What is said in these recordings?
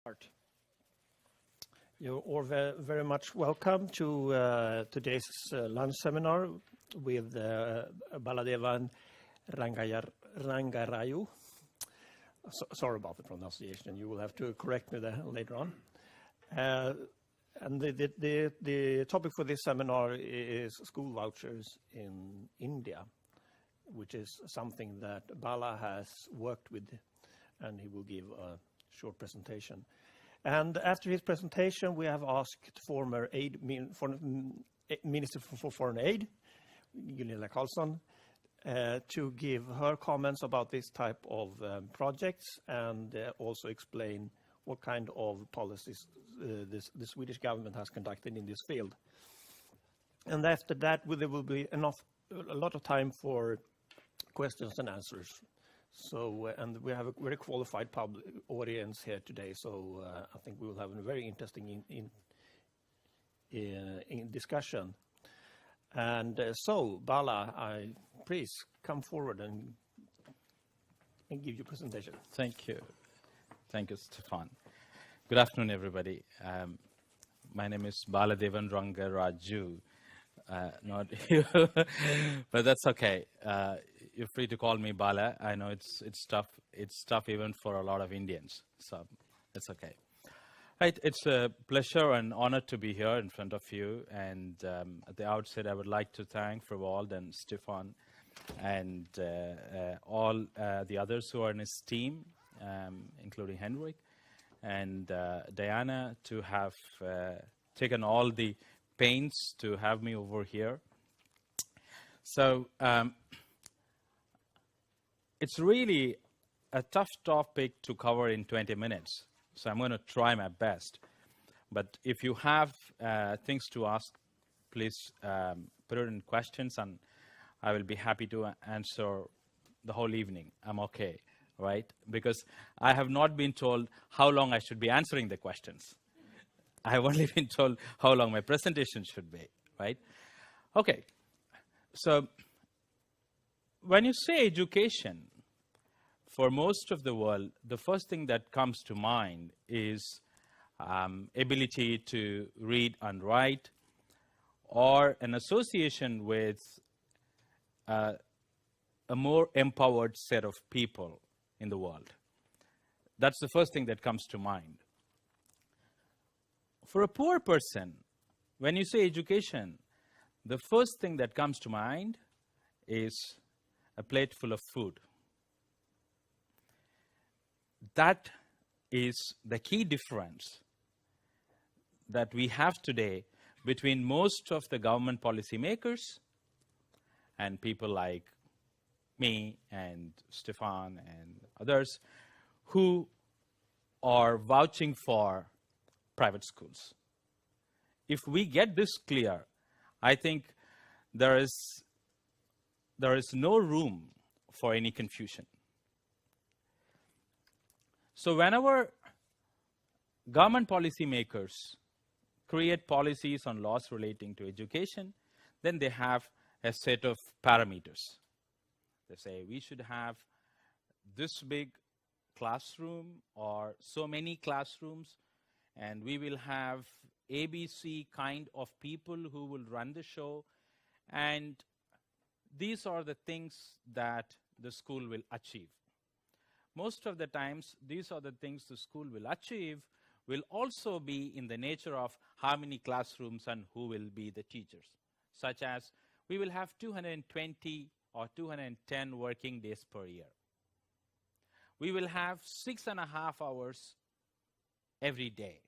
Art. You're all very much welcome to today's lunch seminar with Baladevan Rangaraju. Sorry about the pronunciation. You will have to correct me later on. And the topic for this seminar is school vouchers in India, which is something that Bala has worked with, and he will give a short presentation. And after his presentation, we have asked former Minister for Foreign Aid, Gunilla Carlsson, to give her comments about this type of projects and also explain what kind of policies the Swedish government has conducted in this field. And after that, there will be a lot of time for questions and answers. So, and we have a very qualified public audience here today, so I think we will have a very interesting in discussion. And so, Bala, please come forward and give your presentation. Thank you. Thank you, Stefan. Good afternoon, everybody. My name is Baladevan Rangaraju. Not you, but that's okay. You're free to call me Bala. I know it's tough. It's tough even for a lot of Indians, so it's okay. Right, it's a pleasure and honor to be here in front of you. And at the outset, I would like to thank frivarld and Stefan and all the others who are in his team, including Henrik and Diana, to have taken all the pains to have me over here. So it's really a tough topic to cover in 20 minutes. So I'm going to try my best. But if you have things to ask, please put it in questions, and I will be happy to answer the whole evening. I'm okay, right? Because I have not been told how long I should be answering the questions. I have only been told how long my presentation should be, right? Okay, so when you say education, for most of the world, the first thing that comes to mind is ability to read and write, or an association with a more empowered set of people in the world. That's the first thing that comes to mind. For a poor person, when you say education, the first thing that comes to mind is a plate full of food. That is the key difference that we have today between most of the government policymakers and people like me and Stefan and others who are vouching for private schools. If we get this clear, I think there is no room for any confusion. So whenever government policymakers create policies on laws relating to education, then they have a set of parameters. They say we should have this big classroom or so many classrooms, and we will have ABC kind of people who will run the show, and these are the things that the school will achieve. Most of the times, these are the things the school will achieve will also be in the nature of how many classrooms and who will be the teachers, such as we will have 220 or 210 working days per year. We will have 6.5 hours every day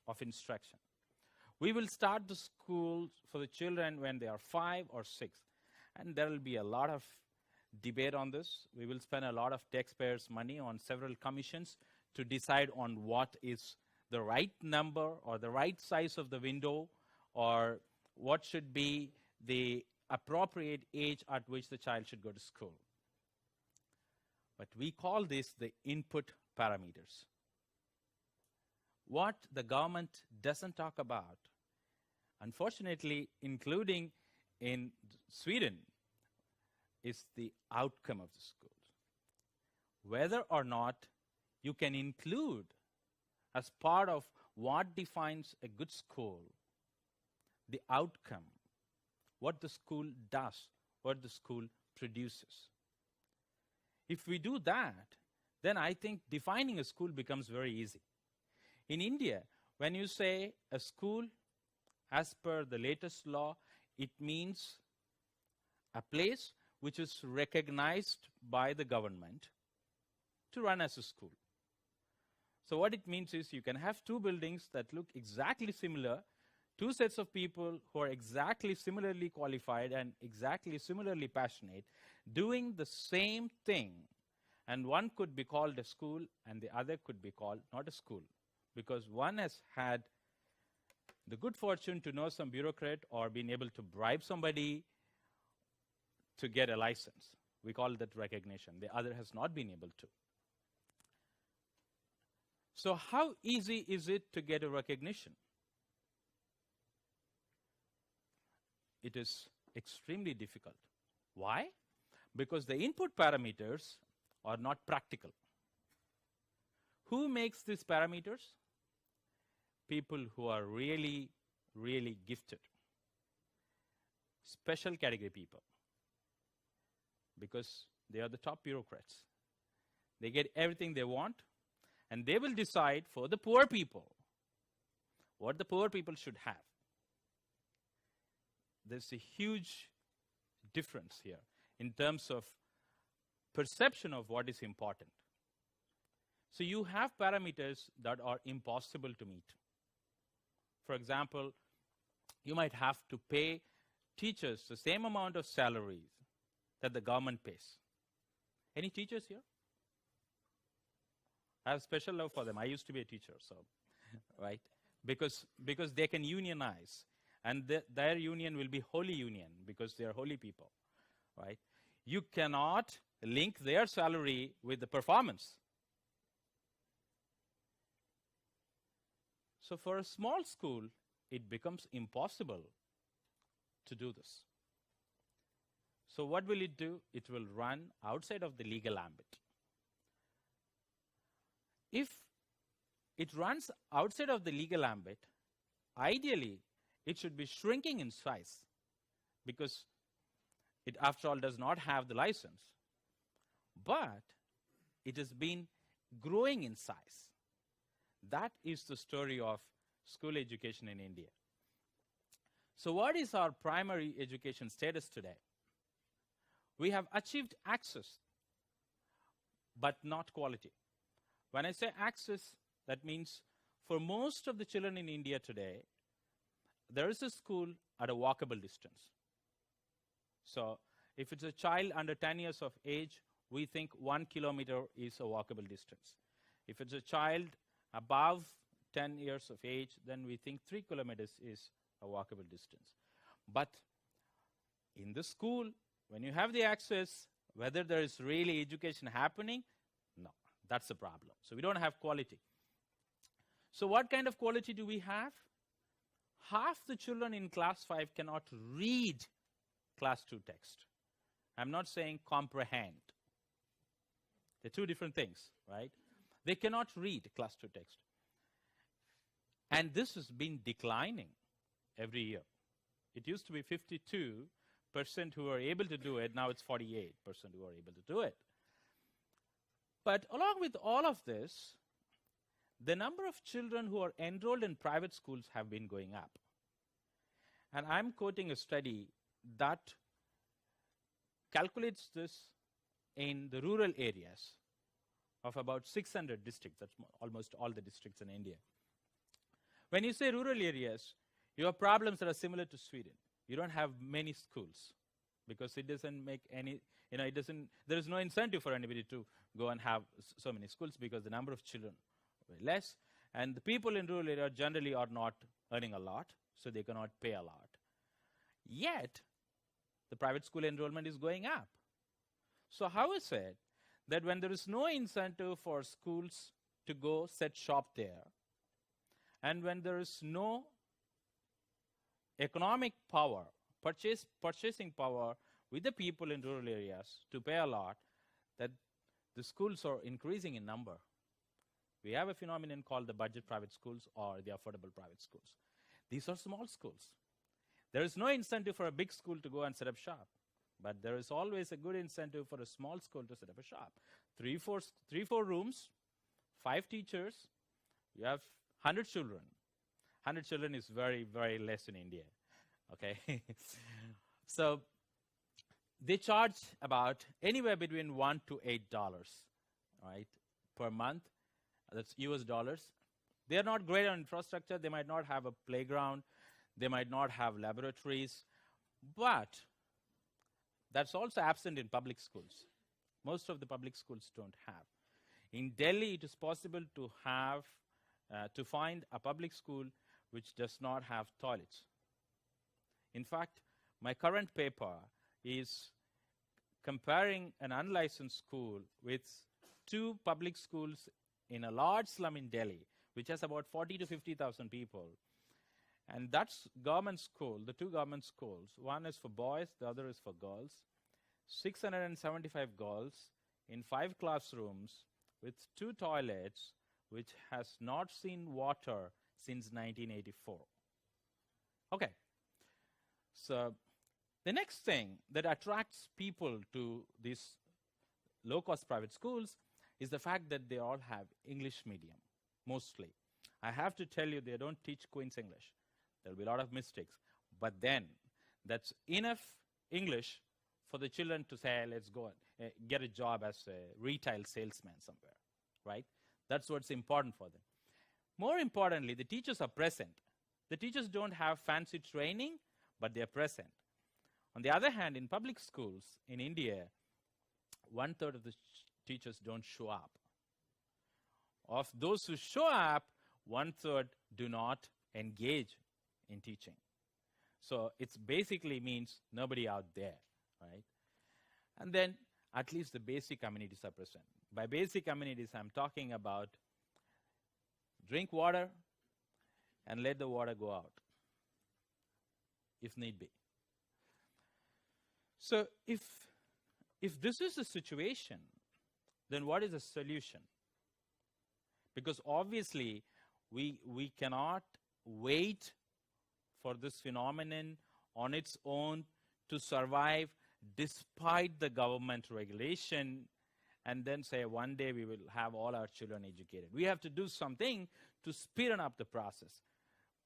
of instruction. We will start the school for the children when they are 5 or 6, and there will be a lot of debate on this. We will spend a lot of taxpayers' money on several commissions to decide on what is the right number or the right size of the window, or what should be the appropriate age at which the child should go to school. But we call this the input parameters. What the government doesn't talk about, unfortunately, including in Sweden, is the outcome of the school. Whether or not you can include as part of what defines a good school, the outcome, what the school does, what the school produces. If we do that, then I think defining a school becomes very easy. In India, when you say a school, as per the latest law, it means a place which is recognized by the government to run as a school. So what it means is you can have two buildings that look exactly similar, two sets of people who are exactly similarly qualified and exactly similarly passionate, doing the same thing. And one could be called a school and the other could be called not a school, because one has had the good fortune to know some bureaucrat or been able to bribe somebody to get a license. We call that recognition. The other has not been able to. So how easy is it to get a recognition? It is extremely difficult. Why? Because the input parameters are not practical. Who makes these parameters? People who are really, really gifted. Special category people. Because they are the top bureaucrats. They get everything they want, and they will decide for the poor people what the poor people should have. There's a huge difference here in terms of perception of what is important. So you have parameters that are impossible to meet. For example, you might have to pay teachers the same amount of salaries that the government pays. Any teachers here? I have special love for them. I used to be a teacher, so, right? Because they can unionize, and their union will be holy union because they are holy people, right? You cannot link their salary with the performance. So for a small school, it becomes impossible to do this. So what will it do? It will run outside of the legal ambit. If it runs outside of the legal ambit, ideally, it should be shrinking in size because it, after all, does not have the license. But it has been growing in size. That is the story of school education in India. So what is our primary education status today? We have achieved access, but not quality. When I say access, that means for most of the children in India today, there is a school at a walkable distance. So if it's a child under 10 years of age, we think 1 kilometer is a walkable distance. If it's a child above 10 years of age, then we think 3 kilometers is a walkable distance. But in the school, when you have the access, whether there is really education happening, no, that's the problem. So we don't have quality. So what kind of quality do we have? Half the children in class 5 cannot read class 2 text. I'm not saying comprehend. They're two different things, right? They cannot read class 2 text. And this has been declining every year. It used to be 52% who are able to do it. Now it's 48% who are able to do it. But along with all of this, the number of children who are enrolled in private schools have been going up. And I'm quoting a study that calculates this in the rural areas of about 600 districts. That's almost all the districts in India. When you say rural areas, you have problems that are similar to Sweden. You don't have many schools because it doesn't make any, there is no incentive for anybody to go and have so many schools because the number of children are very less. And the people in rural areas generally are not earning a lot, so they cannot pay a lot. Yet, the private school enrollment is going up. So how is it that when there is no incentive for schools to go set shop there, and when there is no economic power, purchasing power with the people in rural areas to pay a lot, that the schools are increasing in number? We have a phenomenon called the budget private schools or the affordable private schools. These are small schools. There is no incentive for a big school to go and set up shop, but there is always a good incentive for a small school to set up a shop. Three, four rooms, 5 teachers, you have 100 children. 100 children is very, very less in India, okay? So they charge about anywhere between $1 to $8, right, per month. That's US dollars. They are not great on infrastructure. They might not have a playground. They might not have laboratories. But that's also absent in public schools. Most of the public schools don't have. In Delhi, it is possible to have, to find a public school which does not have toilets. In fact, my current paper is comparing an unlicensed school with 2 public schools in a large slum in Delhi, which has about 40 to 50,000 people. And that's government school, the 2 government schools. One is for boys, the other is for girls. 675 girls in 5 classrooms with 2 toilets, which has not seen water since 1984. Okay. So the next thing that attracts people to these low-cost private schools is the fact that they all have English medium, mostly. I have to tell you, they don't teach Queen's English. There will be a lot of mistakes. But then, that's enough English for the children to say, let's go and get a job as a retail salesman somewhere, right? That's what's important for them. More importantly, the teachers are present. The teachers don't have fancy training, but they're present. On the other hand, in public schools in India, 1/3 of the teachers don't show up. Of those who show up, 1/3 do not engage in teaching. So it basically means nobody out there, right? And then at least the basic amenities are present. By basic amenities, I'm talking about drink water and let the water go out, if need be. So if this is the situation, then what is the solution? Because obviously, we cannot wait for this phenomenon on its own to survive despite the government regulation and then say one day we will have all our children educated. We have to do something to speed up the process.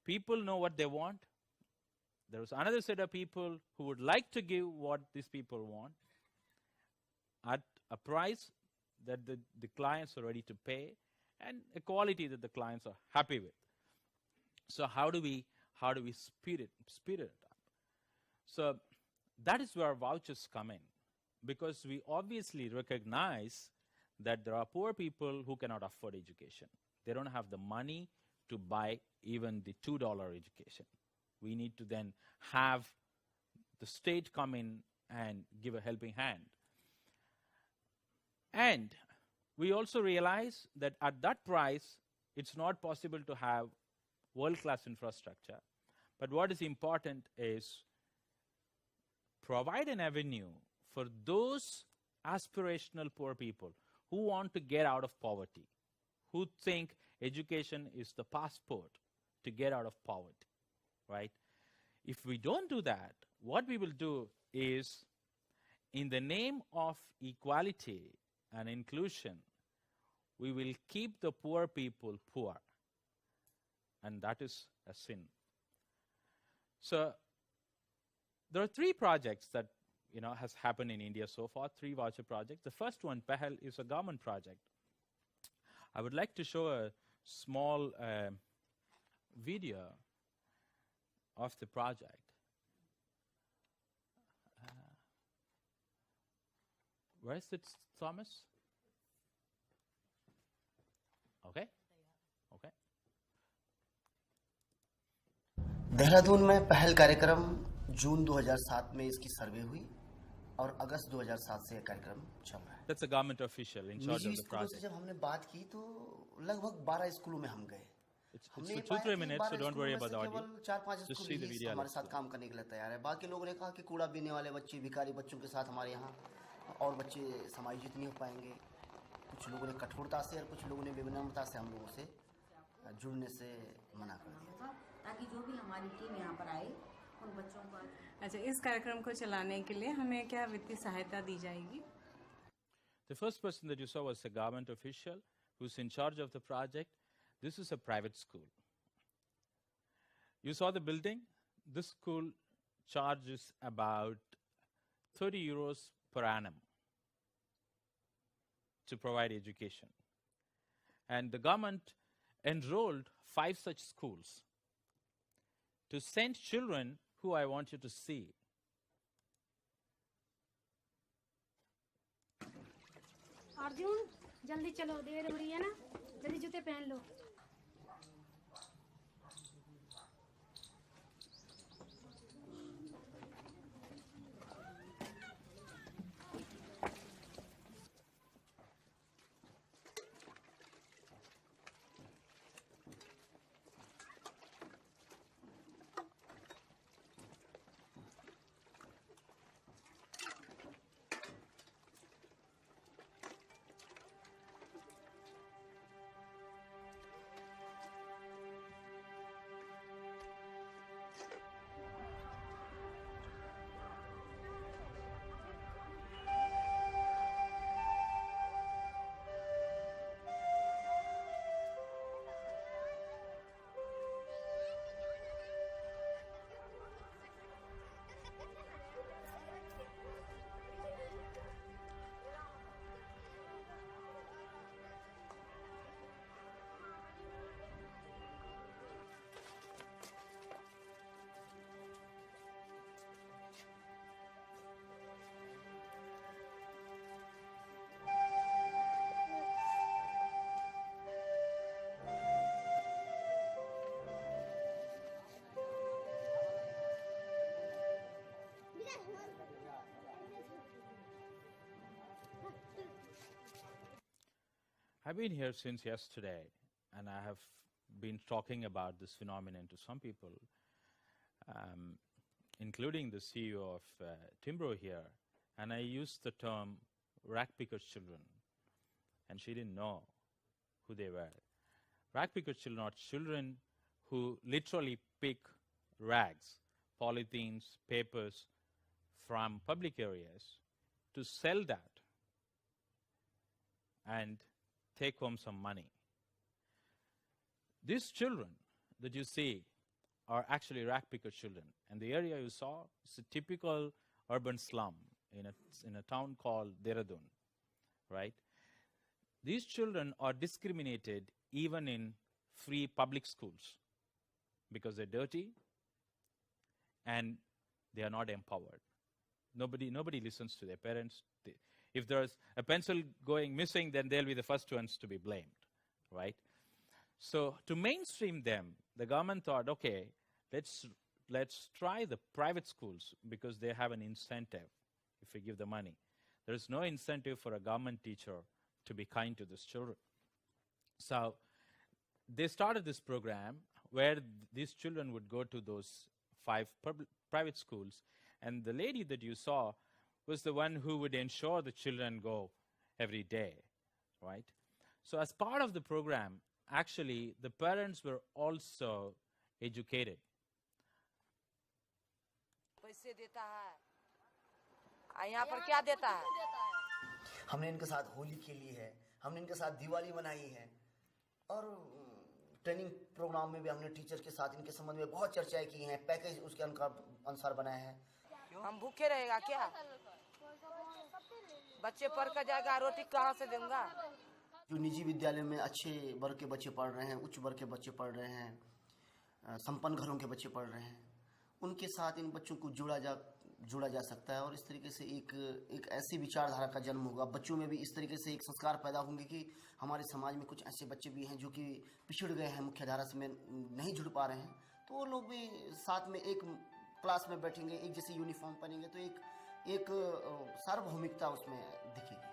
People know what they want. There is another set of people who would like to give what these people want at a price that the clients are ready to pay and a quality that the clients are happy with. So how do we speed it up? So that is where vouchers come in, because we obviously recognize that there are poor people who cannot afford education. They don't have the money to buy even the $2 education. We need to then have the state come in and give a helping hand. And we also realize that at that price, it's not possible to have world-class infrastructure. But what is important is provide an avenue for those aspirational poor people who want to get out of poverty, who think education is the passport to get out of poverty, right? If we don't do that, what we will do is, in the name of equality and inclusion, we will keep the poor people poor. And that is a sin. So there are 3 projects that has happened in India so far, 3 voucher projects. The first one, Pahal, is a government project. I would like to show a small video of the project. Where is it, Thomas? Okay. Okay. Dehradun में पहल कार्यक्रम जून 2007 में इसकी सर्वे हुई और अगस्त 2007 से यह कार्यक्रम चल रहा है. That's a government official in charge of the project. जब हमने बात की तो लगभग 12 स्कूलों में हम गए. It's for 2-3 minutes, so don't worry about the audio. 4-5 Just see the video. हमारे साथ काम करने के लिए तैयार है. बाकी लोगों ने कहा कि कूड़ा बीने वाले बच्चे, भिखारी बच्चों के साथ हमारे यहाँ और बच्चे समायोजित नहीं हो पाएंगे. कुछ लोगों ने कठोरता से और कुछ लोगों ने विनम्रता से हम लोगों से जुड़ने से मना कर दिया, ताकि जो भी हमारी टीम यहाँ पर आए उन बच्चों को। अच्छा, इस कार्यक्रम को चलाने के लिए हमें क्या वित्तीय सहायता दी जाएगी? The first person that you saw was a government official who's in charge of the project. This is a private school. You saw the building. This school charges about 30 euros per annum to provide education. And the government enrolled 5 such schools to send children who I want you to see. Arjun जल्दी चलो, देर हो रही है ना, जल्दी जूते पहन लो। I've been here since yesterday, and I have been talking about this phenomenon to some people, including the CEO of Timbro here, and I used the term rag pickers children, and she didn't know who they were. Rag pickers children are children who literally pick rags, polythenes, papers from public areas to sell that and take home some money. These children that you see are actually rag picker children, and the area you saw is a typical urban slum in a town called Dehradun, right? These children are discriminated even in free public schools because they're dirty and they are not empowered. Nobody listens to their parents. If there's a pencil going missing, then they'll be the first ones to be blamed, right? So to mainstream them, the government thought, okay, let's try the private schools because they have an incentive if we give the money. There is no incentive for a government teacher to be kind to these children. So they started this program where these children would go to those 5 private schools, and the lady that you saw was the one who would ensure the children go every day, right? So as part of the program, actually, the parents were also educated. पैसे देता है, यहाँ पर क्या देता है? हमने इनके साथ होली खेली है, हमने इनके साथ दिवाली मनाई है, और ट्रेनिंग प्रोग्राम में भी हमने टीचर के साथ इनके संबंध में बहुत चर्चाएं की हैं, पैकेज उसके अनुसार बनाया है। हम भूखे रहेगा क्या? बच्चे पढ़ कर जाएगा, रोटी कहाँ से दूंगा? जो निजी विद्यालय में अच्छे वर्ग के बच्चे पढ़ रहे हैं, उच्च वर्ग के बच्चे पढ़ रहे हैं, संपन्न घरों के बच्चे पढ़ रहे हैं, उनके साथ इन बच्चों को जोड़ा जा सकता है, और इस तरीके से एक ऐसी विचारधारा का जन्म होगा। बच्चों में भी इस तरीके से एक संस्कार पैदा होंगे कि हमारे समाज में कुछ ऐसे बच्चे भी हैं जो कि पिछड़ गए हैं, मुख्य धारा से नहीं जुड़ पा रहे हैं, तो वो लोग भी साथ में एक क्लास में बैठेंगे, एक जैसे यूनिफॉर्म पहनेंगे, तो एक सार्वभौमिकता उसमें दिखेगी।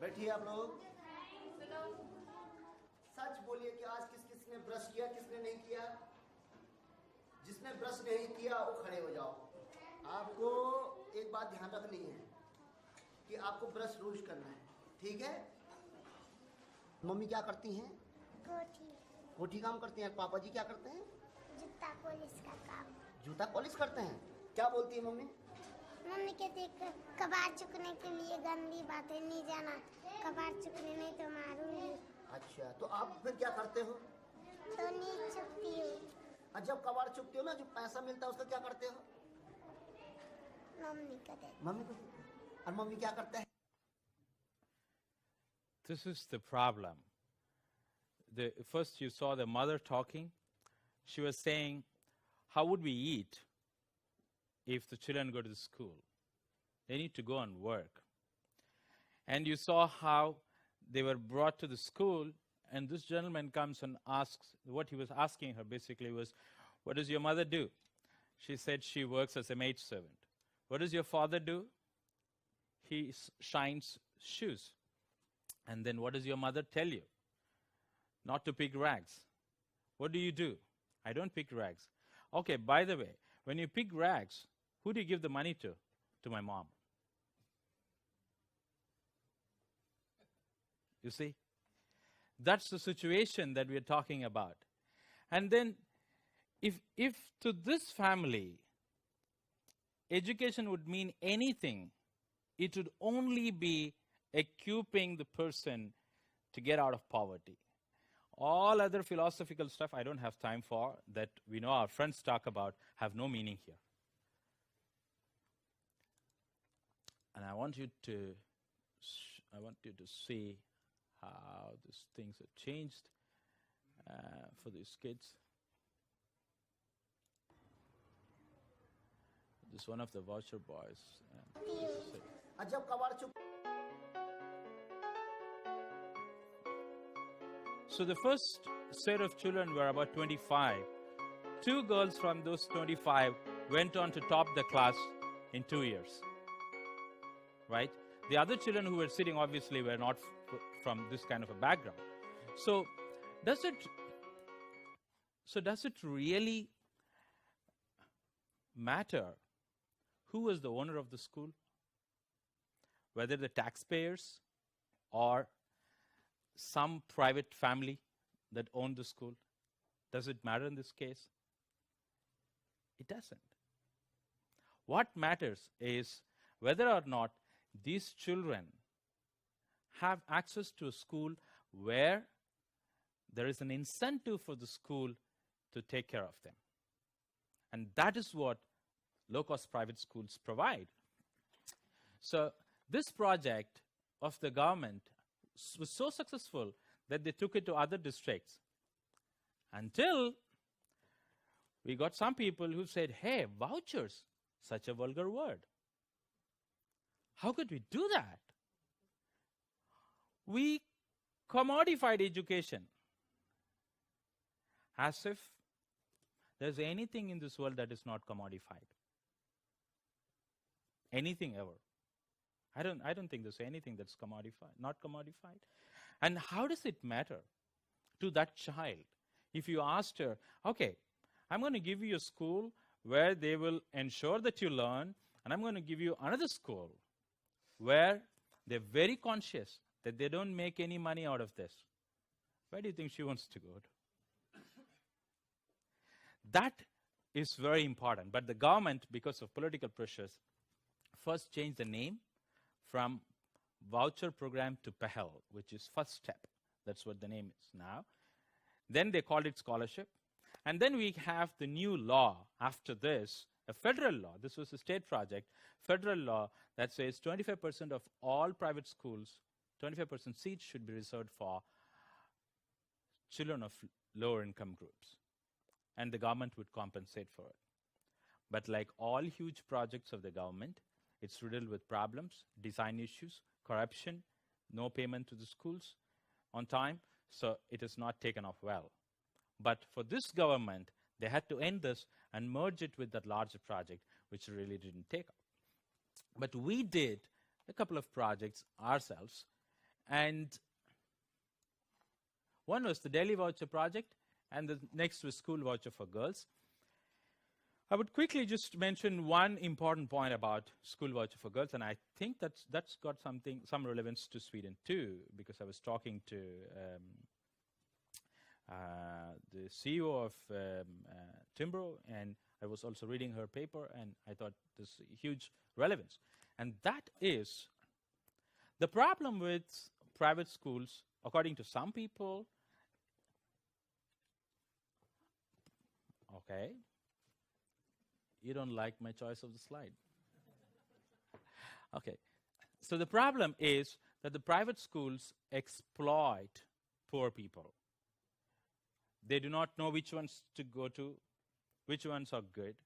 बैठिए आप लोग। सच बोलिए कि आज किस किस ने ब्रश किया, किसने नहीं किया? जिसने ब्रश नहीं किया वो खड़े हो जाओ। आपको एक बात ध्यान रखनी है कि आपको ब्रश रोज करना है, ठीक है? मम्मी क्या करती हैं? कोठी काम करती हैं। पापा जी क्या करते हैं? जूता पॉलिश का काम। जूता पॉलिश करते हैं। क्या बोलती है मम्मी? मम्मी कहती है कबाड़ चुकने के लिए गंदी बातें नहीं जाना, कबाड़ चुकने नहीं तो मारूंगी। अच्छा, तो आप फिर क्या करते हो? तो नहीं चुकती हूँ। और जब कबाड़ चुकते हो ना, जो पैसा मिलता है उसका क्या करते हो? मम्मी को देती। मम्मी को देते हो। और मम्मी क्या करता है? This is the problem. First you saw the mother talking. She was saying, how would we eat if the children go to the school? They need to go and work. And you saw how they were brought to the school, and this gentleman comes and asks, what he was asking her basically was, what does your mother do? She said she works as a maidservant. What does your father do? He shines shoes. And then what does your mother tell you? Not to pick rags. What do you do? I don't pick rags. Okay, by the way, when you pick rags, who do you give the money to? To my mom. You see? That's the situation that we're talking about. And then, if to this family, education would mean anything, it would only be equipping the person to get out of poverty. All other philosophical stuff I don't have time for, that we know our friends talk about, have no meaning here. And I want you to see how these things have changed for these kids. This is one of the voucher boys. जब कबाड़ चुक So the first set of children were about 25. 2 girls from those 25 went on to top the class in 2 years. Right? The other children who were sitting obviously were not from this kind of a background. So does it really matter who was the owner of the school? Whether the taxpayers or some private family that owned the school? Does it matter in this case? It doesn't. What matters is whether or not these children have access to a school where there is an incentive for the school to take care of them. And that is what low-cost private schools provide. So this project of the government was so successful that they took it to other districts, until we got some people who said, hey, vouchers, such a vulgar word. How could we do that? We commodified education, as if there's anything in this world that is not commodified. Anything ever. I don't think there's anything that's not commodified. And how does it matter to that child if you asked her, okay, I'm going to give you a school where they will ensure that you learn, and I'm going to give you another school where they're very conscious that they don't make any money out of this. Where do you think she wants to go to? That is very important. But the government, because of political pressures, first changed the name from voucher program to PEHL, which is first step. That's what the name is now. Then they called it scholarship. And then we have the new law after this, a federal law. This was a state project, federal law that says 25% of all private schools, 25% seats should be reserved for children of lower income groups. And the government would compensate for it. But like all huge projects of the government, it's riddled with problems, design issues, corruption, no payment to the schools on time, so it is not taken off well. But for this government, they had to end this and merge it with that larger project, which really didn't take off. But we did a couple of projects ourselves, And one was the Daily Voucher Project, and the next was School Voucher for Girls. I would quickly just mention one important point about School Voucher for Girls, and I think that's got some relevance to Sweden too, because I was talking to the CEO of Timbro, and I was also reading her paper, and I thought there's huge relevance. And that is the problem with private schools, according to some people. Okay. You don't like my choice of the slide. Okay. So the problem is that the private schools exploit poor people. They do not know which ones to go to, which ones are good.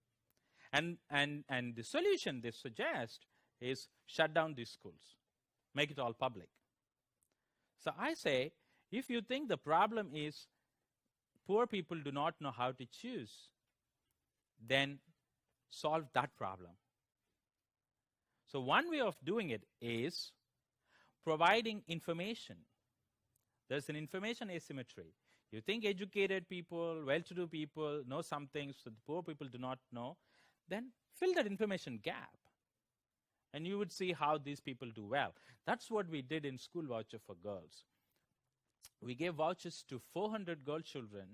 And the solution they suggest is shut down these schools, make it all public. So I say, if you think the problem is poor people do not know how to choose, then solve that problem. So one way of doing it is providing information. There's an information asymmetry. You think educated people, well-to-do people know some things that the poor people do not know, then fill that information gap. And you would see how these people do well. That's what we did in School Voucher for Girls. We gave vouchers to 400 girl children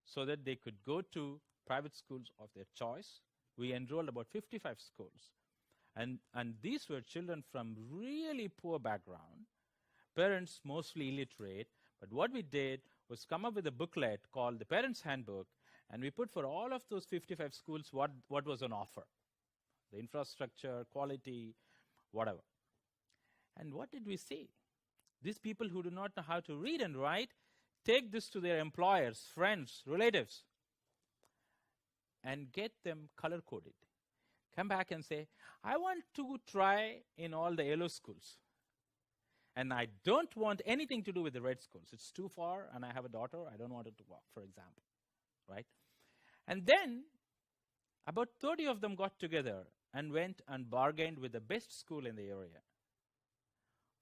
so that they could go to private schools of their choice. We enrolled about 55 schools. And these were children from really poor background, parents mostly illiterate. But what we did was come up with a booklet called the Parents' Handbook, and we put for all of those 55 schools what was on offer. The infrastructure, quality, whatever. And what did we see? These people who do not know how to read and write take this to their employers, friends, relatives, and get them color-coded. Come back and say, I want to try in all the yellow schools. And I don't want anything to do with the red schools. It's too far, and I have a daughter. I don't want her to walk, for example. Right? And then about 30 of them got together and went and bargained with the best school in the area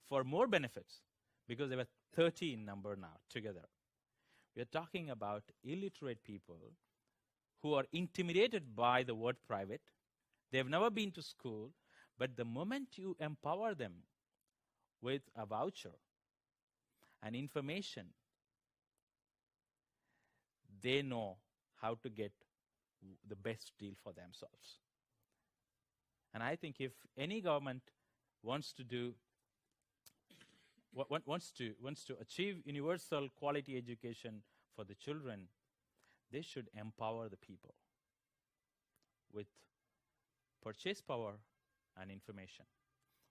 for more benefits, because there were 30 in number now together. We are talking about illiterate people who are intimidated by the word private. They've never been to school, but the moment you empower them with a voucher and information, they know how to get the best deal for themselves. And I think if any government wants to do wants to achieve universal quality education for the children, they should empower the people with purchase power and information.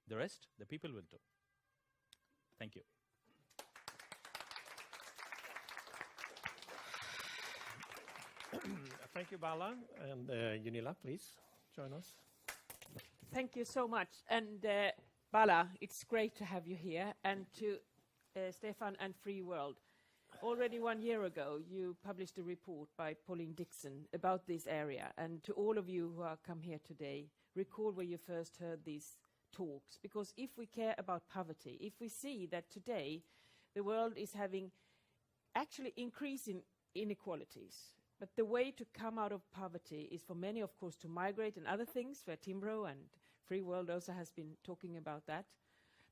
The rest, the people will do. Thank you. Thank you, Bala. And Gunilla, please join us. Thank you so much. And Bala, it's great to have you here. And to Stefan and Free World. Already 1 year ago, you published a report by Pauline Dixon about this area. And to all of you who are come here today, recall where you first heard these talks. Because if we care about poverty, if we see that today the world is having actually increasing inequalities, but the way to come out of poverty is for many, of course, to migrate and other things, where Timbro and Free World also has been talking about that.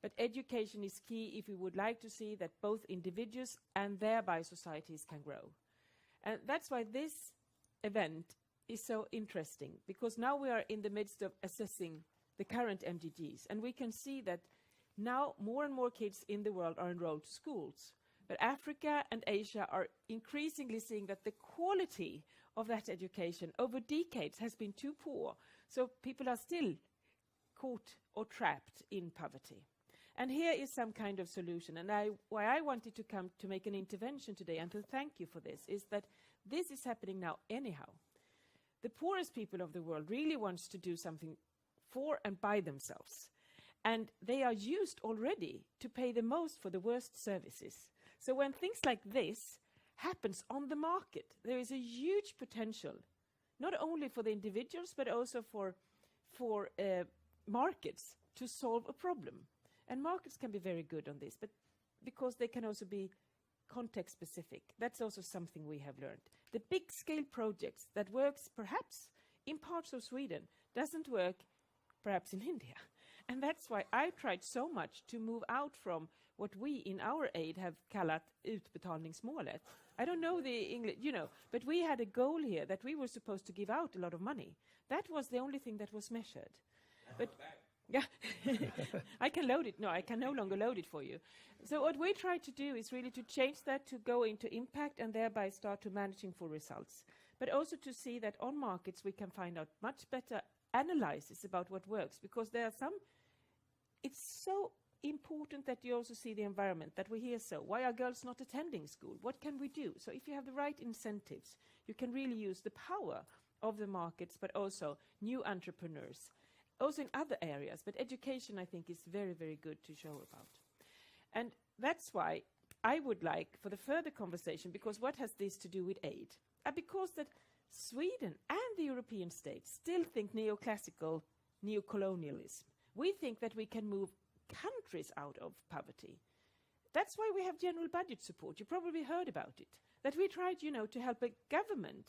But education is key if we would like to see that both individuals and thereby societies can grow. And that's why this event is so interesting, because now we are in the midst of assessing the current MDGs, and we can see that now more and more kids in the world are enrolled to schools. But Africa and Asia are increasingly seeing that the quality of that education over decades has been too poor. So people are still caught or trapped in poverty. And here is some kind of solution. And why I wanted to come to make an intervention today and to thank you for this is that this is happening now anyhow. The poorest people of the world really wants to do something for and by themselves. And they are used already to pay the most for the worst services. So when things like this happens on the market, there is a huge potential, not only for the individuals, but also for markets to solve a problem. And markets can be very good on this, but because they can also be context specific. That's also something we have learned. The big scale projects that works perhaps in parts of Sweden doesn't work perhaps in India. And that's why I tried so much to move out from what we in our aid have called utbetalningsmålet. I don't know the English, but we had a goal here that we were supposed to give out a lot of money. That was the only thing that was measured. But yeah, I can load it. No, I can no longer load it for you. So what we try to do is really to change that to go into impact and thereby start to managing for results. But also to see that on markets we can find out much better analysis about what works, because there are some, it's so important that you also see the environment that we hear. So why are girls not attending school? What can we do? So if you have the right incentives, you can really use the power of the markets, but also new entrepreneurs, also in other areas. But education, I think, is very, very good to show about. And that's why I would like for the further conversation, because what has this to do with aid? Because that Sweden and the European states still think neoclassical neocolonialism. We think that we can move countries out of poverty. That's why we have general budget support. You probably heard about it. That we tried, to help a government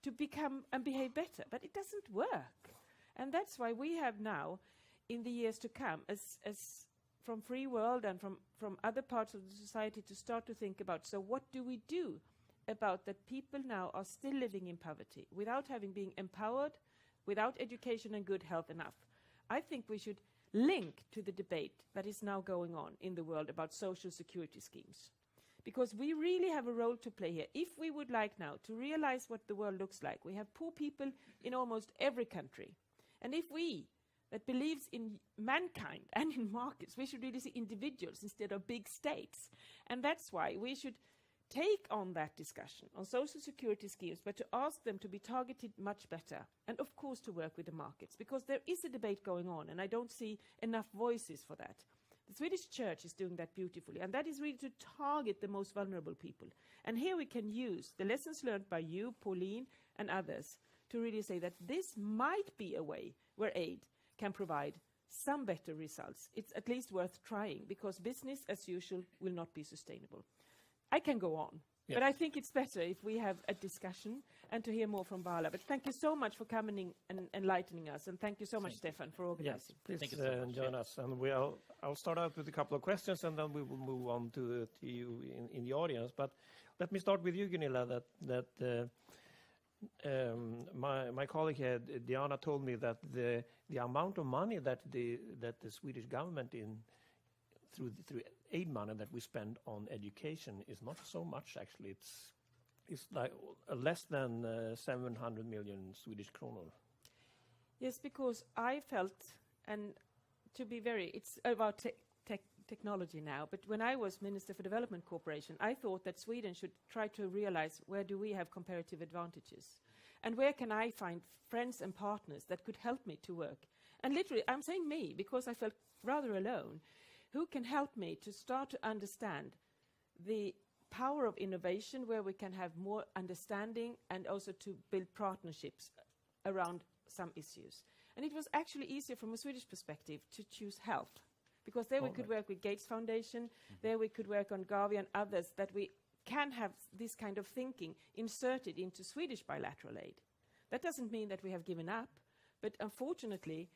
to become and behave better, but it doesn't work. And that's why we have now, in the years to come, as from Free World and from other parts of the society, to start to think about, so what do we do about that people now are still living in poverty without having been empowered, without education and good health enough? I think we should link to the debate that is now going on in the world about social security schemes. Because we really have a role to play here. If we would like now to realize what the world looks like, we have poor people in almost every country. And if we, that believes in mankind and in markets, we should really see individuals instead of big states. And that's why we should take on that discussion on social security schemes, but to ask them to be targeted much better. And of course to work with the markets, because there is a debate going on and I don't see enough voices for that. The Swedish church is doing that beautifully, and that is really to target the most vulnerable people. And here we can use the lessons learned by you, Pauline, and others to really say that this might be a way where aid can provide some better results. It's at least worth trying, because business as usual will not be sustainable. I can go on, but I think it's better if we have a discussion and to hear more from Bala. But thank you so much for coming and enlightening us, and thank you so much, Stefan, for organizing. Yes, please join us. And I'll start out with a couple of questions, and then we will move on to you in the audience. But let me start with you, Gunilla. My colleague here, Diana, told me that the amount of money that the Swedish government through aid money that we spend on education is not so much, actually. It's like less than 700 million Swedish kronor. Yes, because I felt, and to be it's about technology now, but when I was Minister for Development Cooperation, I thought that Sweden should try to realize where do we have comparative advantages, and where can I find friends and partners that could help me to work. And literally, I'm saying me, because I felt rather alone. Who can help me to start to understand the power of innovation, where we can have more understanding and also to build partnerships around some issues. And it was actually easier from a Swedish perspective to choose health, because there we could work with Gates Foundation, there we could work on Gavi and others, that we can have this kind of thinking inserted into Swedish bilateral aid. That doesn't mean that we have given up, but unfortunately,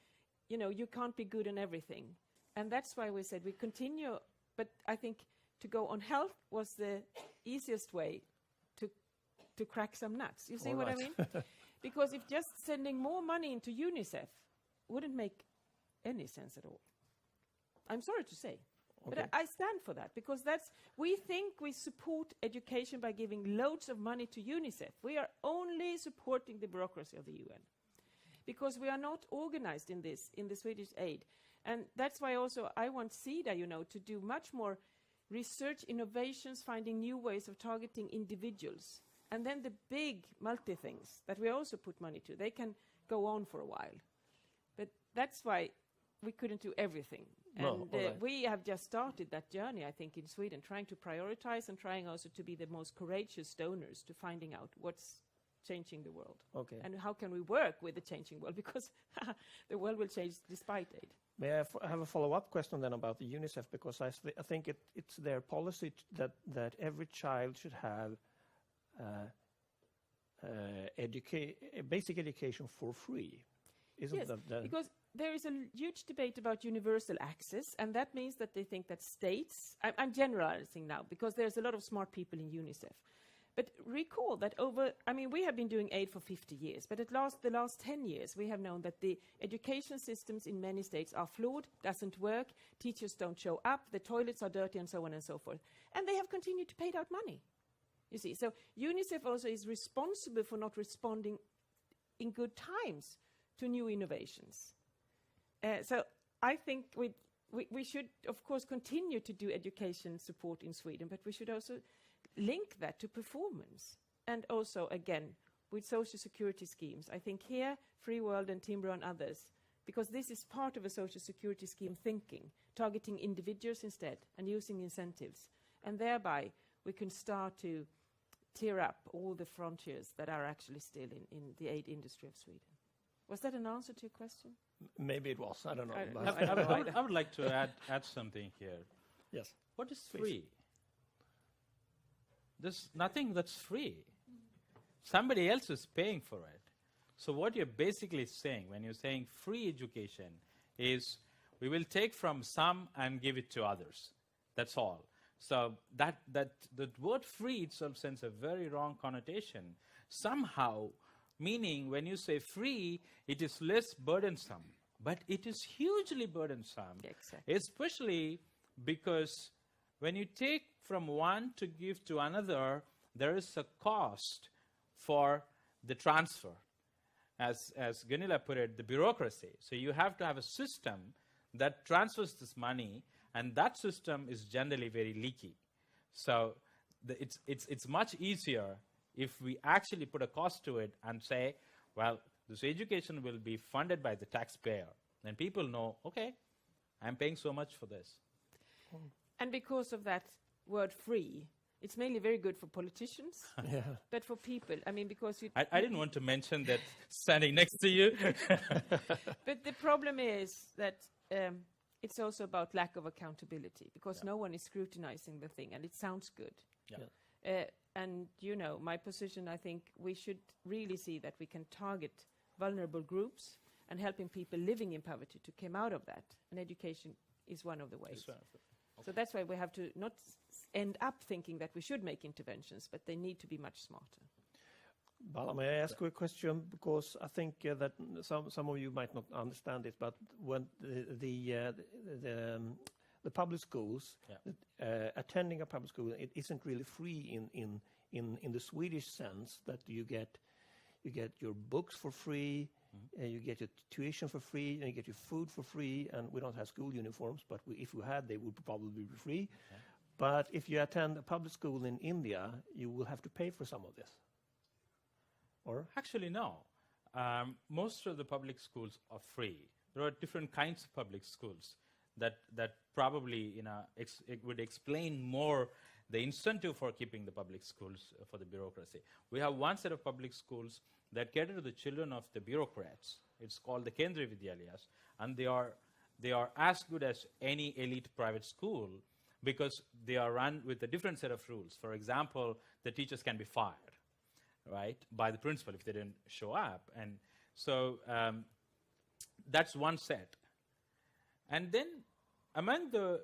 you can't be good in everything. And that's why we said we continue, but I think to go on health was the easiest way to crack some nuts. You see what I mean? Because if just sending more money into UNICEF wouldn't make any sense at all. I'm sorry to say. Okay. But I stand for that, because we think we support education by giving loads of money to UNICEF. We are only supporting the bureaucracy of the UN, because we are not organized in this, in the Swedish aid. And that's why also I want SIDA, to do much more research, innovations, finding new ways of targeting individuals. And then the big multi-things that we also put money to, they can go on for a while. But that's why we couldn't do everything. And we have just started that journey, I think, in Sweden, trying to prioritize and trying also to be the most courageous donors to finding out what's changing the world. Okay. And how can we work with the changing world? Because the world will change despite aid. May I have a follow-up question then about the UNICEF, because I think it's their policy that every child should have basic education for free. Isn't Yes, that because there is a huge debate about universal access, and that means that they think that states, I'm generalizing now, because there's a lot of smart people in UNICEF. But recall that we have been doing aid for 50 years, but the last 10 years, we have known that the education systems in many states are flawed, doesn't work, teachers don't show up, the toilets are dirty, and so on and so forth. And they have continued to pay out money, you see. So UNICEF also is responsible for not responding in good times to new innovations. So I think we should, of course, continue to do education support in Sweden, but we should also link that to performance. And also, again, with social security schemes. I think here, frivarld and Timbro and others, because this is part of a social security scheme thinking, targeting individuals instead and using incentives. And thereby, we can start to tear up all the frontiers that are actually still in the aid industry of Sweden. Was that an answer to your question? Maybe it was. I don't know. I would like to add something here. Yes. What is Please. free? There's nothing that's free. Somebody else is paying for it. So what you're basically saying when you're saying free education is we will take from some and give it to others. That's all. So that the word free itself sends a very wrong connotation. Somehow, meaning when you say free, it is less burdensome. But it is hugely burdensome. Exactly. Especially because when you take from one to give to another, there is a cost for the transfer. As Gunilla put it, the bureaucracy. So you have to have a system that transfers this money, and that system is generally very leaky. So it's much easier if we actually put a cost to it and say, well, this education will be funded by the taxpayer. Then people know, okay, I'm paying so much for this. And because of that word free, it's mainly very good for politicians, but for people, because you... I didn't want to mention that standing next to you. But the problem is that it's also about lack of accountability, because no one is scrutinizing the thing, and it sounds good. And, my position, I think we should really see that we can target vulnerable groups and helping people living in poverty to come out of that. And education is one of the ways. So that's why we have to not end up thinking that we should make interventions, but they need to be much smarter. Bala, may I ask you a question? Because I think that some of you might not understand it, but when the public schools, attending a public school, it isn't really free in the Swedish sense that you get your books for free, you get your tuition for free, and you get your food for free, and we don't have school uniforms, but if we had, they would probably be free. But if you attend a public school in India, you will have to pay for some of this. Or? Actually, no. Most of the public schools are free. There are different kinds of public schools that probably it would explain more the incentive for keeping the public schools for the bureaucracy. We have one set of public schools that cater to the children of the bureaucrats. It's called the Kendriya Vidyalayas, and they are as good as any elite private school because they are run with a different set of rules. For example, the teachers can be fired, right, by the principal if they didn't show up. And so that's one set. And then among the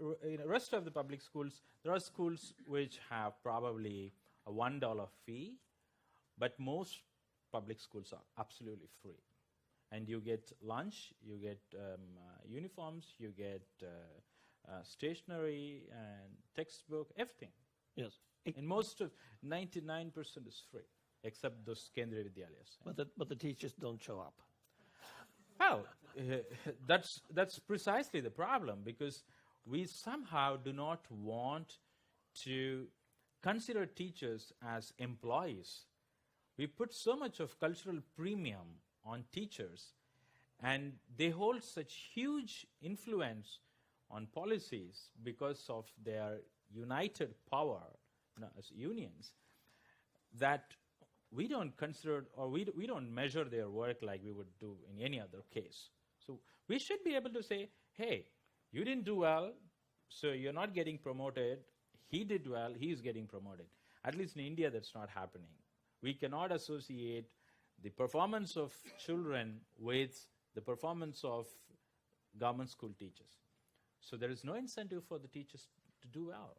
rest of the public schools, there are schools which have probably a $1 fee, but most public schools are absolutely free. And you get lunch, you get uniforms, you get stationery and textbook, everything. Yes. And most of 99% is free, except those Kendriya Vidyalayas. But the teachers don't show up. Well, that's precisely the problem, because we somehow do not want to consider teachers as employees. We put so much of cultural premium on teachers, and they hold such huge influence on policies because of their united power as unions, that we don't consider or we don't measure their work like we would do in any other case. So we should be able to say, hey, you didn't do well, so you're not getting promoted. He did well, he's getting promoted. At least in India, that's not happening. We cannot associate the performance of children with the performance of government school teachers. So there is no incentive for the teachers to do well.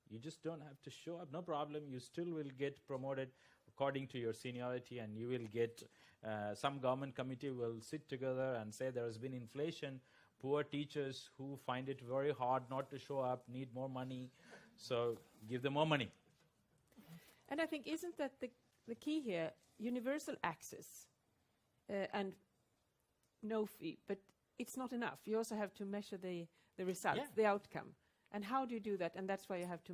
You just don't have to show up, no problem. You still will get promoted according to your seniority, and you will get, some government committee will sit together and say there has been inflation, poor teachers who find it very hard not to show up, need more money, so give them more money. And I think, isn't that the key here? Universal access and no fee, but it's not enough. You also have to measure the results, the outcome. And how do you do that? And that's why you have to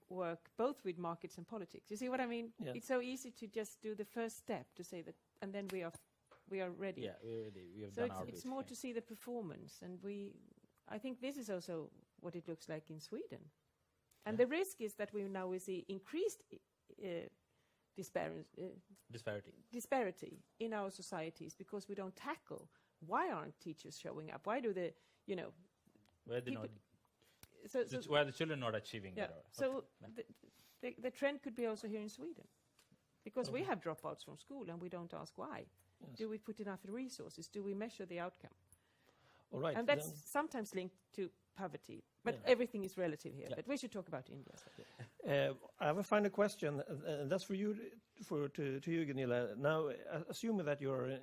work both with markets and politics. You see what I mean? Yeah. It's so easy to just do the first step to say that, and then we are ready. Yeah, we're ready. We have So done our it's bit, more yeah. to see the performance, and I think this is also what it looks like in Sweden. And the risk is that we see increased disparity in our societies because we don't tackle why aren't teachers showing up? Why do they, Where the people- not, where the children not achieving yeah. better. So Okay. the trend could be also here in Sweden, because we have dropouts from school and we don't ask why. Yes. Do we put enough resources? Do we measure the outcome? All right. And that's then- sometimes linked to poverty, but Yeah. everything is relative here. Yeah. But we should talk about India. I have a final question, and that's for you, to you, Gunilla. Now, assuming that you're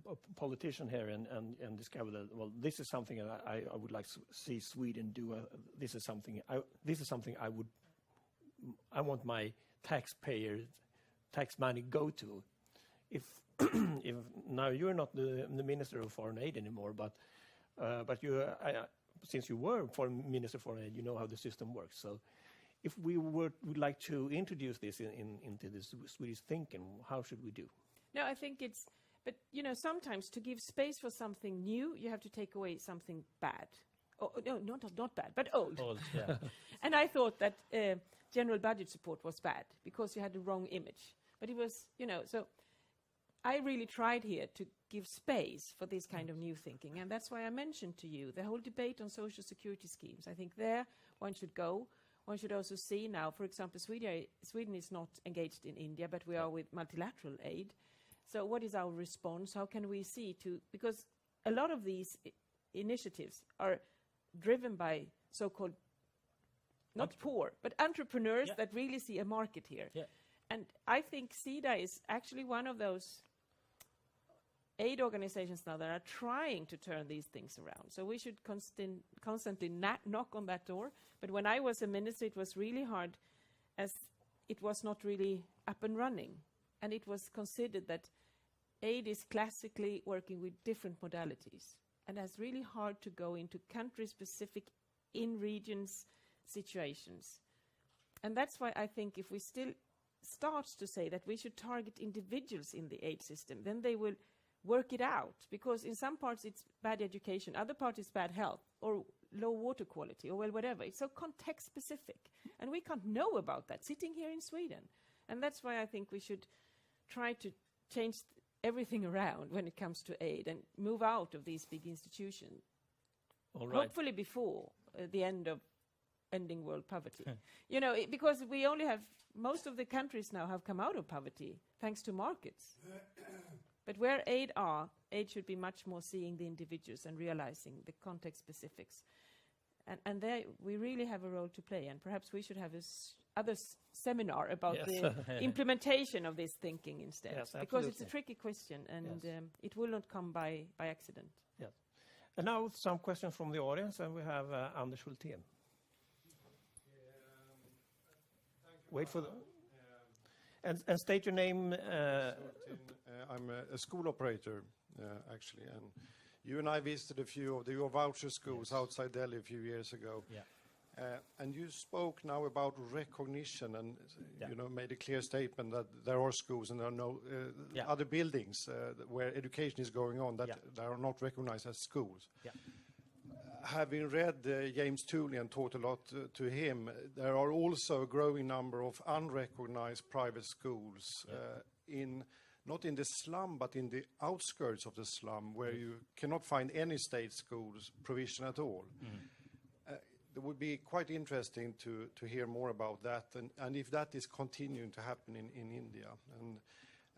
a politician here and discover that, well, this is something I would like to see Sweden do. This is something I want my tax money go to. If now you're not the Minister of Foreign Aid anymore, but since you were Minister of Foreign Aid, you know how the system works. So, if we would like to introduce this into the Swedish thinking, how should we do? No, I think but sometimes to give space for something new, you have to take away something bad. Oh, no, not bad, but old. Old, yeah. And I thought that general budget support was bad because you had the wrong image. But it was, so I really tried here to give space for this kind of new thinking. And that's why I mentioned to you the whole debate on social security schemes. I think there one should go. One should also see now, for example, Sweden is not engaged in India, but we are with multilateral aid. So what is our response? How can we see because a lot of these initiatives are driven by so-called, not poor, but entrepreneurs that really see a market here. Yeah. And I think SIDA is actually one of those aid organizations now that are trying to turn these things around. So we should constantly knock on that door. But when I was a minister, it was really hard as it was not really up and running. And it was considered that aid is classically working with different modalities. And it's really hard to go into country-specific, in-regions situations. And that's why I think if we still start to say that we should target individuals in the aid system, then they will work it out. Because in some parts it's bad education, other parts it's bad health, or low water quality, or whatever. It's so context-specific. And we can't know about that sitting here in Sweden. And that's why I think we should try to change everything around when it comes to aid and move out of these big institutions. All right. Hopefully before the end of ending world poverty. Because we only have, most of the countries now have come out of poverty thanks to markets. But where aid should be much more seeing the individuals and realizing the context specifics. And there we really have a role to play. And perhaps we should have other seminar about the implementation of this thinking instead. Yes, because it's a absolutely. tricky question and it will not come by accident. Yes. And now some questions from the audience, and we have Anders Hultén. Wait for the... And state your name. I'm a school operator, actually, and you and I visited a few of your voucher schools outside Delhi a few years ago. Yeah. And you spoke now about recognition and made a clear statement that there are schools and there are no other buildings where education is going on that are not recognized as schools. Yeah. Having read James Tooley and taught a lot to him, there are also a growing number of unrecognized private schools in not in the slum, but in the outskirts of the slum, where you cannot find any state schools provision at all. It would be quite interesting to hear more about that, and if that is continuing to happen in India.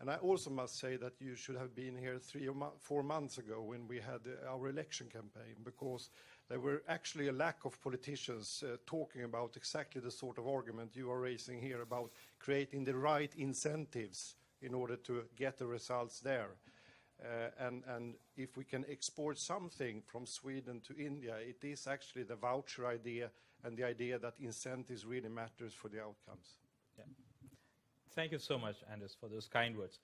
And I also must say that you should have been here 3 or 4 months ago when we had our election campaign, because there were actually a lack of politicians talking about exactly the sort of argument you are raising here about creating the right incentives in order to get the results there. And if we can export something from Sweden to India, it is actually the voucher idea and the idea that incentives really matters for the outcomes. Yeah. Thank you so much, Anders, for those kind words.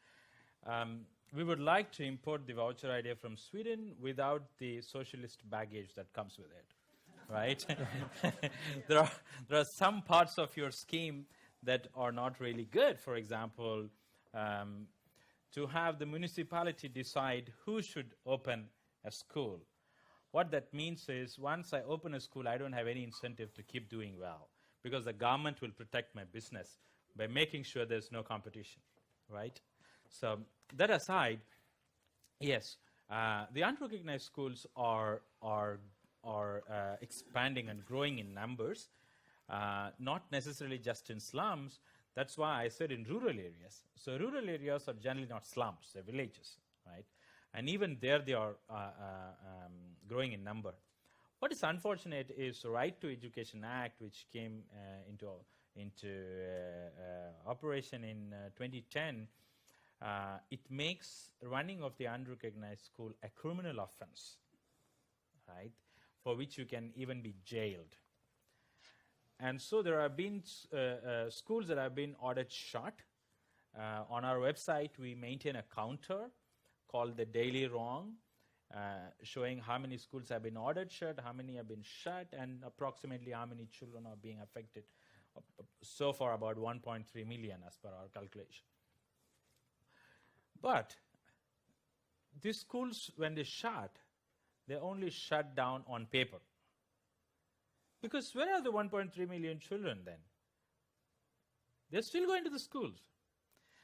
We would like to import the voucher idea from Sweden without the socialist baggage that comes with it, right? There are some parts of your scheme that are not really good. For example, to have the municipality decide who should open a school. What that means is, once I open a school, I don't have any incentive to keep doing well, because the government will protect my business by making sure there's no competition, right? So that aside, yes, the unrecognized schools are expanding and growing in numbers, not necessarily just in slums. That's why I said in rural areas. So rural areas are generally not slums, they're villages, right? And even there they are growing in number. What is unfortunate is the Right to Education Act, which came into operation in 2010. It makes running of the unrecognized school a criminal offense, right? For which you can even be jailed. And so there have been schools that have been ordered shut. On our website, we maintain a counter called the Daily Wrong, showing how many schools have been ordered shut, how many have been shut, and approximately how many children are being affected. So far, about 1.3 million as per our calculation. But these schools, when they shut, they only shut down on paper. Because where are the 1.3 million children then? They're still going to the schools.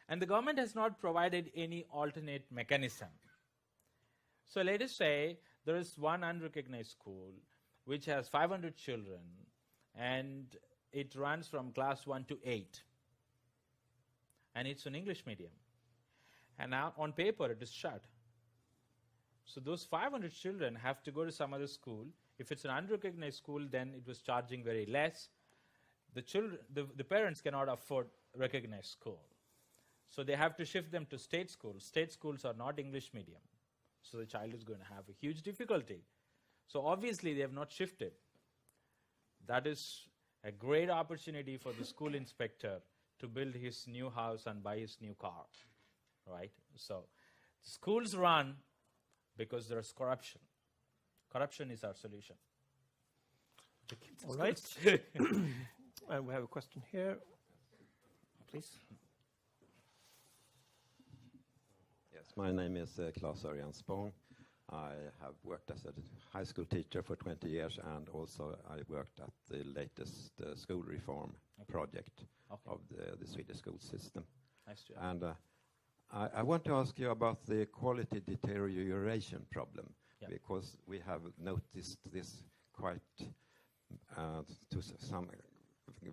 And the government has not provided any alternate mechanism. So let us say there is one unrecognized school which has 500 children, and it runs from class 1 to 8. And it's an English medium. And now on paper it is shut. So those 500 children have to go to some other school. If it's an unrecognized school, then it was charging very less. The parents cannot afford recognized school. So they have to shift them to state schools. State schools are not English medium. So the child is going to have a huge difficulty. So obviously they have not shifted. That is a great opportunity for the school inspector to build his new house and buy his new car, right? So schools run because there's corruption. Corruption is our solution. All right. And we have a question here. Please. Yes, my name is Claes Örjan Spång. I have worked as a high school teacher for 20 years, and also I worked at the latest school reform project of the Swedish school system. Nice to and I want to ask you about the quality deterioration problem, because we have noticed this quite to some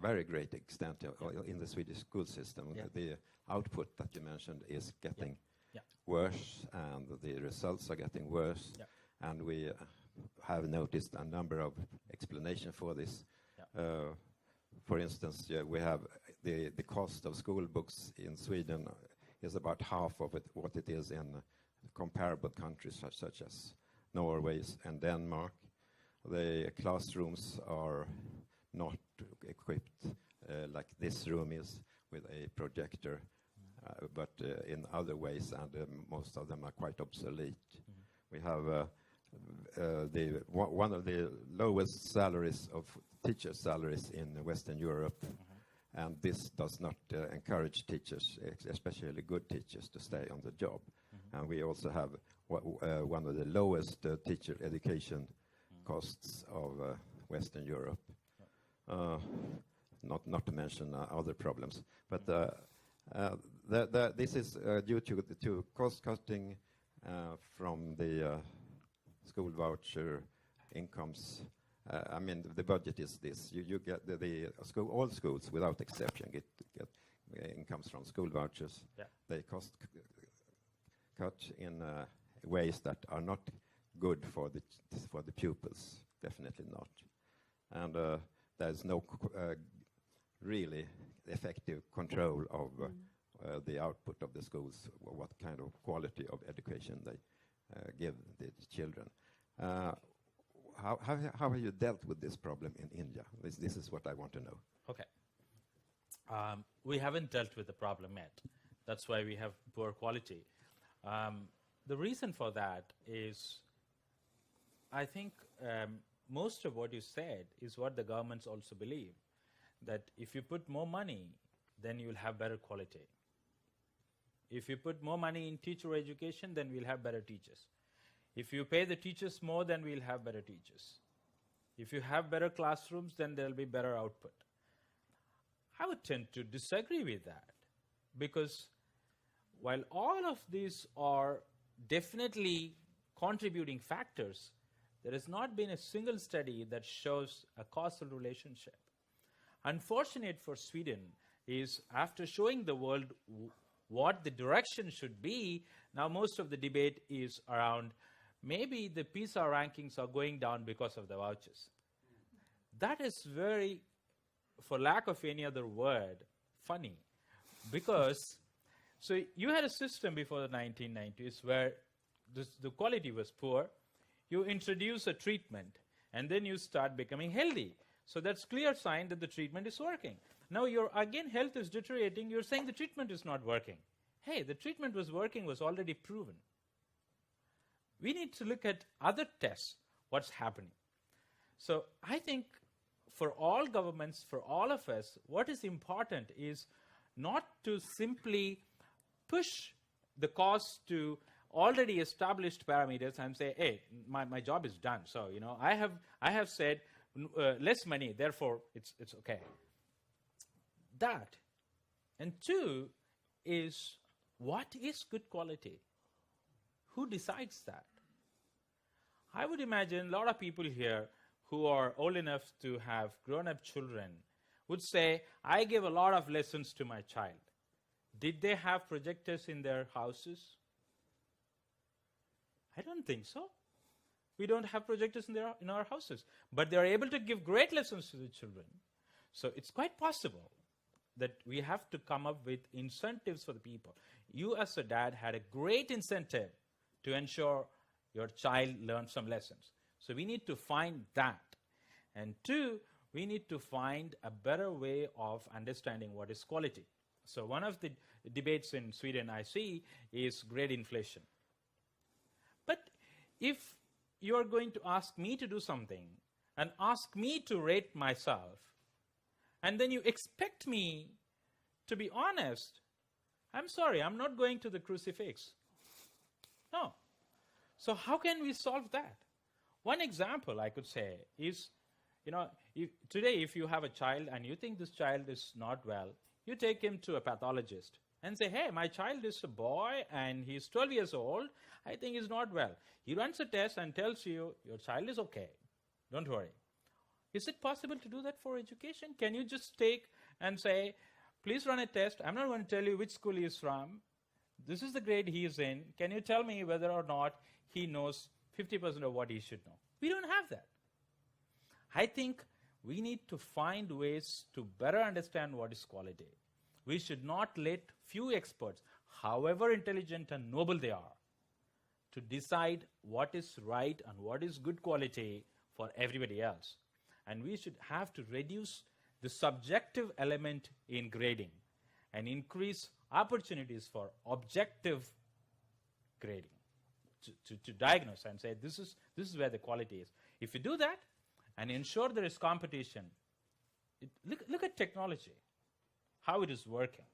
very great extent in the Swedish school system. The output that you mentioned is getting worse, and the results are getting worse, and we have noticed a number of explanations for this. For instance, we have the cost of school books in Sweden is about half of what it is in comparable countries such as Norway and Denmark. The classrooms are not equipped like this room is with a projector, but in other ways, and most of them are quite obsolete. We have one of the lowest salaries of teacher salaries in Western Europe, and this does not encourage teachers, especially good teachers, to stay on the job. And we also have one of the lowest teacher education costs of Western Europe. Not to mention other problems, but This is due to cost cutting from the school voucher incomes. I mean, the budget is this. You get all schools, without exception, get incomes from school vouchers. Yeah. They cost cut in ways that are not good for the pupils, definitely not. And there's no really effective control of the output of the schools, what kind of quality of education they give the children. How have you dealt with this problem in India? This is what I want to know. Okay. We haven't dealt with the problem yet. That's why we have poor quality. The reason for that is, I think most of what you said is what the governments also believe, that if you put more money, then you'll have better quality. If you put more money in teacher education, then we'll have better teachers. If you pay the teachers more, then we'll have better teachers. If you have better classrooms, then there'll be better output. I would tend to disagree with that, because while all of these are definitely contributing factors, there has not been a single study that shows a causal relationship. Unfortunate for Sweden is, after showing the world what the direction should be, now most of the debate is around maybe the PISA rankings are going down because of the vouchers. That is very, for lack of any other word, funny. Because, so you had a system before the 1990s where the quality was poor. You introduce a treatment, and then you start becoming healthy. So that's clear sign that the treatment is working. Now your, again, health is deteriorating. You're saying the treatment is not working. Hey, the treatment was working, was already proven. We need to look at other tests, what's happening. So I think for all governments, for all of us, what is important is not to simply push the cost to already established parameters and say, hey, my job is done. So, you know, I have said less money, therefore it's okay. That. And two is, what is good quality? Who decides that? I would imagine a lot of people here who are old enough to have grown-up children would say, I give a lot of lessons to my child. Did they have projectors in their houses? I don't think so. We don't have projectors in our houses. But they are able to give great lessons to the children. So it's quite possible that we have to come up with incentives for the people. You as a dad had a great incentive to ensure your child learned some lessons. So we need to find that. And two, we need to find a better way of understanding what is quality. So one of the debates in Sweden I see is grade inflation. But if you're going to ask me to do something and ask me to rate myself, and then you expect me to be honest, I'm sorry, I'm not going to the crucifix. No. So how can we solve that? One example I could say is, you know, today if you have a child and you think this child is not well, you take him to a pathologist and say, hey, my child is a boy and he's 12 years old. I think he's not well. He runs a test and tells you, your child is okay. Don't worry. Is it possible to do that for education? Can you just take and say, please run a test. I'm not going to tell you which school he is from. This is the grade he is in. Can you tell me whether or not he knows 50% of what he should know? We don't have that. I think we need to find ways to better understand what is quality. We should not let few experts, however intelligent and noble they are, to decide what is right and what is good quality for everybody else. And we should have to reduce the subjective element in grading and increase opportunities for objective grading to diagnose and say this is where the quality is. If you do that and ensure there is competition, look at technology, how it is working.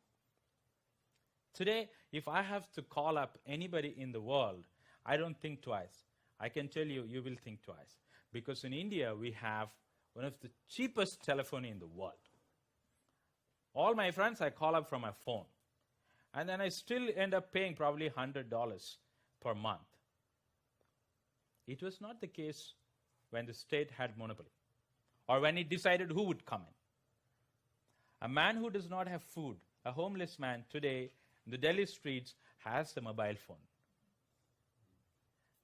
Today, if I have to call up anybody in the world, I don't think twice. I can tell you, you will think twice. Because in India, we have one of the cheapest telephony in the world. All my friends, I call up from my phone. and then I still end up paying probably $100 per month. It was not the case when the state had monopoly or when it decided who would come in. A man who does not have food, a homeless man today in the Delhi streets, has a mobile phone.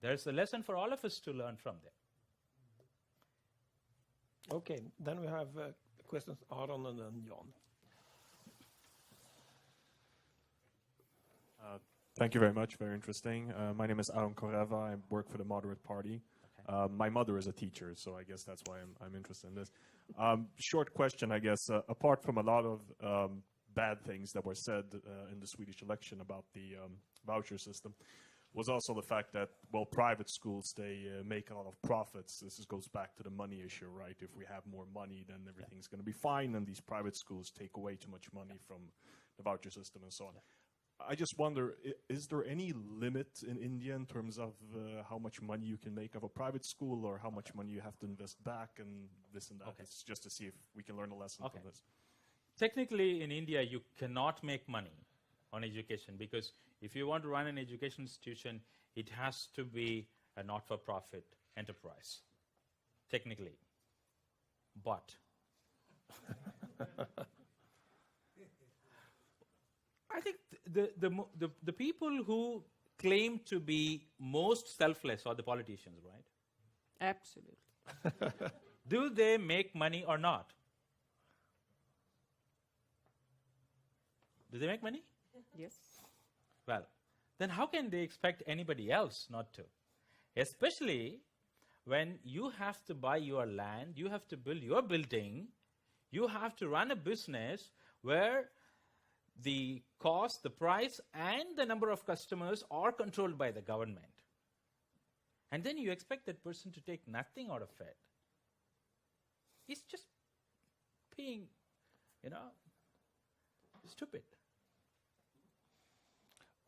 There's a lesson for all of us to learn from there. Okay, then we have questions, Aron and then Jan. Thank you very much. Very interesting. My name is Aron Koreva. I work for the Moderate Party. Okay. My mother is a teacher, so I guess that's why I'm interested in this. Short question, I guess. Apart from a lot of bad things that were said in the Swedish election about the voucher system, was also the fact that, well, private schools, they make a lot of profits. This goes back to the money issue, right? If we have more money, then everything's going to be fine, and these private schools take away too much money from the voucher system and so on. I just wonder, is there any limit in India in terms of how much money you can make of a private school, or how much money you have to invest back and this and that? Okay. It's just to see if we can learn a lesson from this. Technically, in India, you cannot make money on education, because if you want to run an education institution, it has to be a not-for-profit enterprise, technically. But I think the people who claim to be most selfless are the politicians, right? Absolutely. Do they make money or not? Do they make money? Yes. Well, then how can they expect anybody else not to? Especially when you have to buy your land, you have to build your building, you have to run a business where the cost, the price, and the number of customers are controlled by the government. And then you expect that person to take nothing out of it. It's just being, stupid.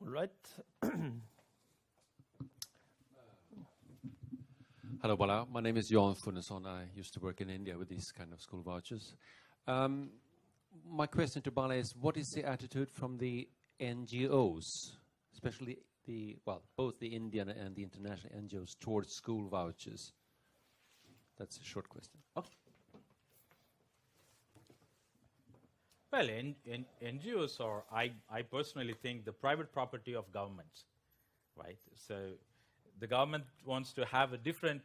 All right. Hello, Bala. My name is Jan Funneson. I used to work in India with these kind of school vouchers. My question to Bala is, what is the attitude from the NGOs, especially both the Indian and the international NGOs, towards school vouchers? That's a short question. Okay. Well, NGOs are, I personally think, the private property of governments, right? So the government wants to have a different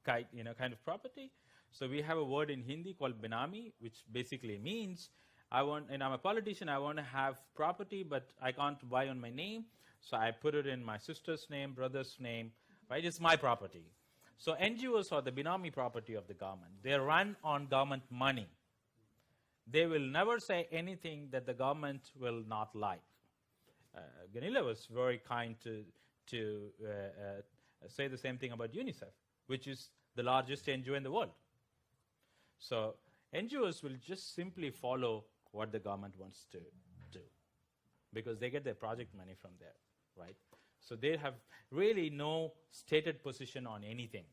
kind of property. So we have a word in Hindi called binami, which basically means I'm a politician, I want to have property, but I can't buy on my name. So I put it in my sister's name, brother's name, right? It's my property. So NGOs are the binami property of the government. They run on government money. They will never say anything that the government will not like. Gunilla was very kind to say the same thing about UNICEF, which is the largest NGO in the world. So NGOs will just simply follow what the government wants to do, because they get their project money from there, right? So they have really no stated position on anything.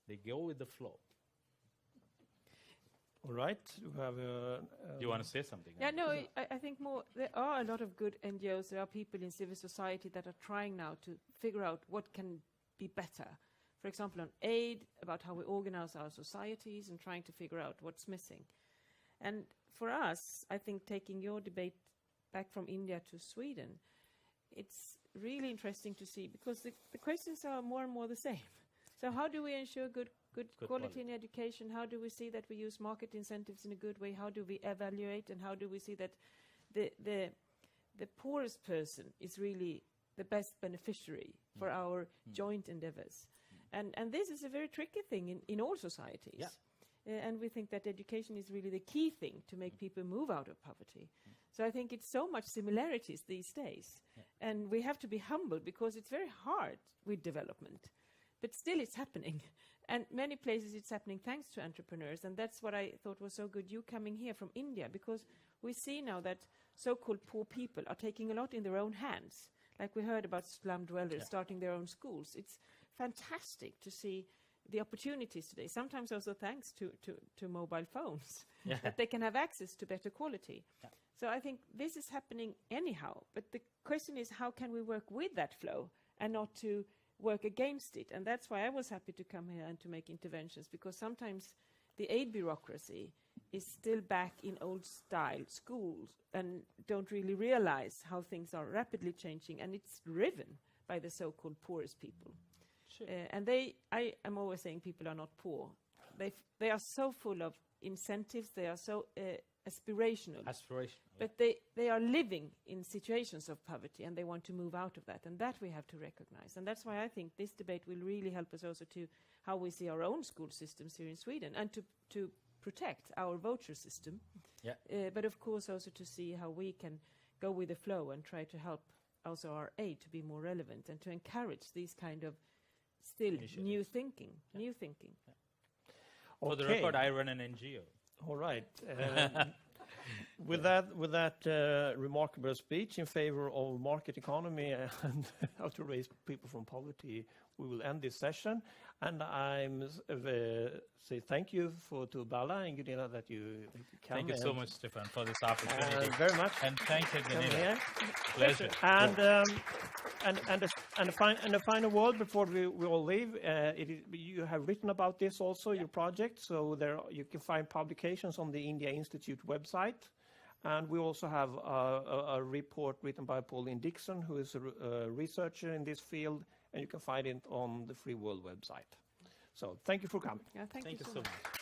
They go with the flow. All right. You have you want to say something? Yeah, no, I think there are a lot of good NGOs. There are people in civil society that are trying now to figure out what can be better. For example, on aid, about how we organize our societies and trying to figure out what's missing. And for us, I think taking your debate back from India to Sweden, it's really interesting to see, because the questions are more and more the same. So how do we ensure good quality in education? How do we see that we use market incentives in a good way? How do we evaluate, and how do we see that the poorest person is really the best beneficiary for our joint endeavors? And this is a very tricky thing in all societies. Yeah. And we think that education is really the key thing to make people move out of poverty. So I think it's so much similarities these days. And we have to be humble, because it's very hard with development. But still it's happening. And many places it's happening thanks to entrepreneurs. And that's what I thought was so good, you coming here from India, because we see now that so-called poor people are taking a lot in their own hands. Like we heard about slum dwellers starting their own schools. It's fantastic to see the opportunities today, sometimes also thanks to mobile phones, that they can have access to better quality. So I think this is happening anyhow, but the question is how can we work with that flow and not to work against it? And that's why I was happy to come here and to make interventions, because sometimes the aid bureaucracy is still back in old style schools and don't really realize how things are rapidly changing, and it's driven by the so-called poorest people. Sure. And I am always saying people are not poor. They are so full of incentives, they are so aspirational. But they are living in situations of poverty, and they want to move out of that, and that we have to recognize. And that's why I think this debate will really help us also to how we see our own school systems here in Sweden, and to protect our voucher system. But of course also to see how we can go with the flow and try to help also our aid to be more relevant and to encourage these kind of still new thinking. For the record, I run an NGO. All right. With that remarkable speech in favor of market economy and how to raise people from poverty, we will end this session. And I'm say thank you to Bala and Gunilla that you came. Thank you so much, Stefan, for this opportunity. Very much. And thank you, Gunilla. Pleasure. And a final word before we all leave. You have written about this also, your project. So you can find publications on the India Institute website. And we also have a report written by Pauline Dixon, who is a researcher in this field, and you can find it on the Free World website. So thank you for coming. Thank you so much.